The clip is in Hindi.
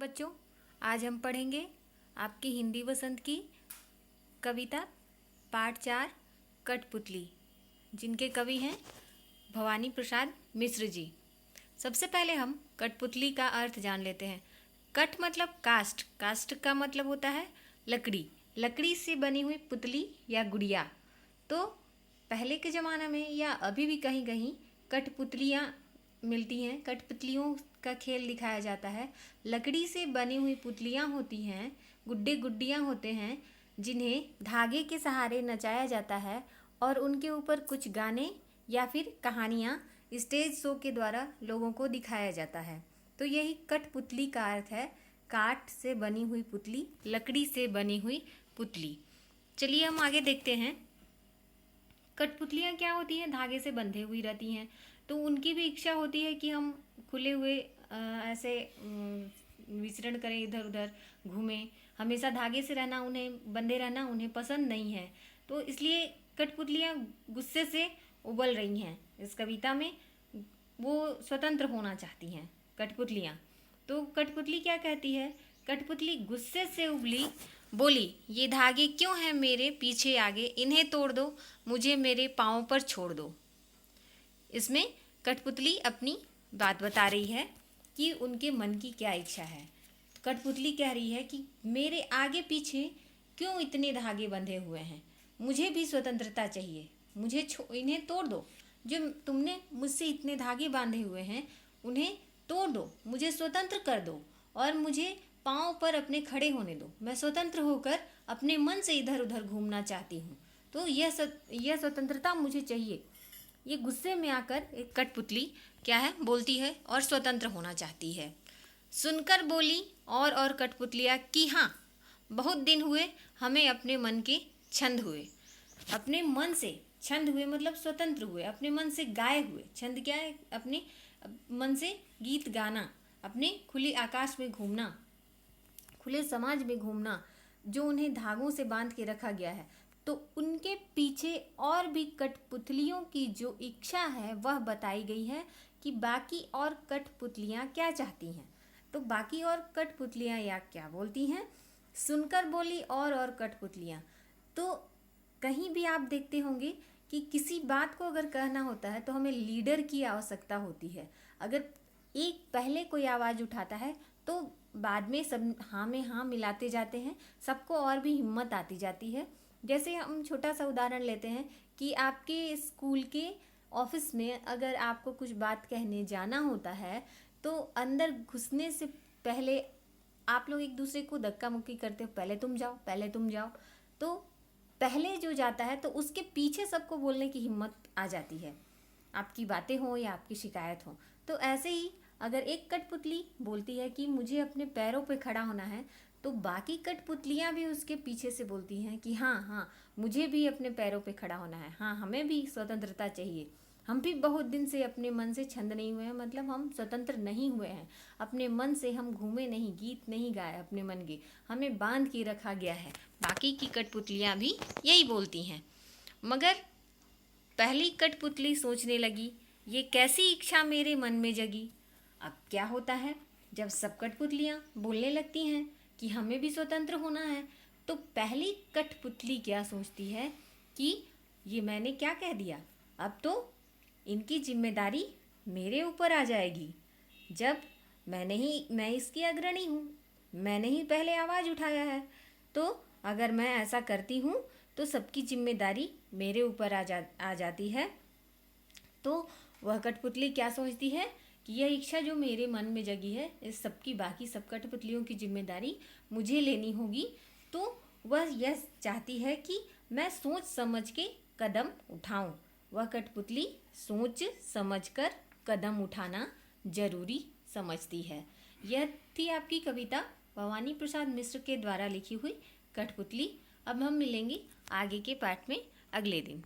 बच्चों, आज हम पढ़ेंगे आपकी हिंदी वसंत की कविता पाठ 4 कठपुतली, जिनके कवि हैं भवानी प्रसाद मिश्र जी। सबसे पहले हम कठपुतली का अर्थ जान लेते हैं। कठ मतलब कास्ट, कास्ट का मतलब होता है लकड़ी, लकड़ी से बनी हुई पुतली या गुड़िया। तो पहले के ज़माना में या अभी भी कहीं कहीं कठपुतलियाँ मिलती हैं, कठपुतलियों का खेल दिखाया जाता है। लकड़ी से बनी हुई पुतलियाँ होती हैं, गुड्डे गुड्डियाँ होते हैं, जिन्हें धागे के सहारे नचाया जाता है और उनके ऊपर कुछ गाने या फिर कहानियाँ स्टेज शो के द्वारा लोगों को दिखाया जाता है। तो यही कठपुतली का अर्थ है, काठ से बनी हुई पुतली, लकड़ी से बनी हुई पुतली। चलिए हम आगे देखते हैं। कठपुतलियाँ क्या होती हैं? धागे से बंधे हुई रहती हैं। तो उनकी भी इच्छा होती है कि हम खुले हुए ऐसे विचरण करें, इधर उधर घूमें। हमेशा धागे से रहना, उन्हें बंधे रहना उन्हें पसंद नहीं है। तो इसलिए कठपुतलियाँ गुस्से से उबल रही हैं। इस कविता में वो स्वतंत्र होना चाहती हैं कठपुतलियाँ। तो कठपुतली क्या कहती है? कठपुतली गुस्से से उबली, बोली, ये धागे क्यों हैं मेरे पीछे आगे, इन्हें तोड़ दो, मुझे मेरे पाँव पर छोड़ दो। इसमें कठपुतली अपनी बात बता रही है कि उनके मन की क्या इच्छा है। कठपुतली कह रही है कि मेरे आगे पीछे क्यों इतने धागे बंधे हुए हैं, मुझे भी स्वतंत्रता चाहिए, मुझे इन्हें तोड़ दो। जो तुमने मुझसे इतने धागे बांधे हुए हैं उन्हें तोड़ दो, मुझे स्वतंत्र कर दो और मुझे पाँव पर अपने खड़े होने दो। मैं स्वतंत्र होकर अपने मन से इधर उधर घूमना चाहती हूँ। तो यह स्वतंत्रता मुझे चाहिए। ये गुस्से में आकर एक कठपुतली क्या है बोलती है और स्वतंत्र होना चाहती है। सुनकर बोली और कठपुतलियाँ कि हाँ, बहुत दिन हुए हमें अपने मन के छंद हुए। अपने मन से छंद हुए मतलब स्वतंत्र हुए, अपने मन से गाए हुए। छंद क्या है? अपने मन से गीत गाना, अपने खुले आकाश में घूमना, खुले समाज में घूमना, जो उन्हें धागों से बांध के रखा गया है। तो उनके पीछे और भी कठपुतलियों की जो इच्छा है वह बताई गई है कि बाकी और कठपुतलियाँ क्या चाहती हैं। तो बाकी और कठपुतलियाँ या क्या बोलती हैं? सुनकर बोली और कठपुतलियाँ। तो कहीं भी आप देखते होंगे कि किसी बात को अगर कहना होता है तो हमें लीडर की आवश्यकता होती है। अगर एक पहले कोई आवाज़ उठाता है तो बाद में सब हाँ में हाँ मिलाते जाते हैं, सबको और भी हिम्मत आती जाती है। जैसे हम छोटा सा उदाहरण लेते हैं कि आपके स्कूल के ऑफिस में अगर आपको कुछ बात कहने जाना होता है तो अंदर घुसने से पहले आप लोग एक दूसरे को धक्का मुक्की करते हो, पहले तुम जाओ, पहले तुम जाओ। तो पहले जो जाता है तो उसके पीछे सबको बोलने की हिम्मत आ जाती है, आपकी बातें हो या आपकी शिकायत हो। तो ऐसे ही अगर एक कठपुतली बोलती है कि मुझे अपने पैरों पे खड़ा होना है, तो बाकी कठपुतलियाँ भी उसके पीछे से बोलती हैं कि हाँ, मुझे भी अपने पैरों पे खड़ा होना है, हाँ, हमें भी स्वतंत्रता चाहिए। हम भी बहुत दिन से अपने मन से छंद नहीं हुए हैं, मतलब हम स्वतंत्र नहीं हुए हैं। अपने मन से हम घूमे नहीं, गीत नहीं गाए अपने मन के, हमें बांध के रखा गया है। बाकी की कठपुतलियाँ भी यही बोलती हैं। मगर पहली कठपुतली सोचने लगी, ये कैसी इच्छा मेरे मन में जगी। अब क्या होता है, जब सब कठपुतलियाँ बोलने लगती हैं कि हमें भी स्वतंत्र होना है, तो पहली कठपुतली क्या सोचती है कि ये मैंने क्या कह दिया, अब तो इनकी जिम्मेदारी मेरे ऊपर आ जाएगी। जब मैं इसकी अग्रणी हूँ, मैंने ही पहले आवाज़ उठाया है, तो अगर मैं ऐसा करती हूँ तो सबकी जिम्मेदारी मेरे ऊपर आ जाती है। तो वह कठपुतली क्या सोचती है कि यह इच्छा जो मेरे मन में जगी है, इस सबकी बाकी सब कठपुतलियों की जिम्मेदारी मुझे लेनी होगी। तो वह यह चाहती है कि मैं सोच समझ के कदम उठाऊं। वह कठपुतली सोच समझकर कदम उठाना जरूरी समझती है। यह थी आपकी कविता भवानी प्रसाद मिश्र के द्वारा लिखी हुई कठपुतली। अब हम मिलेंगे आगे के पाठ में अगले दिन।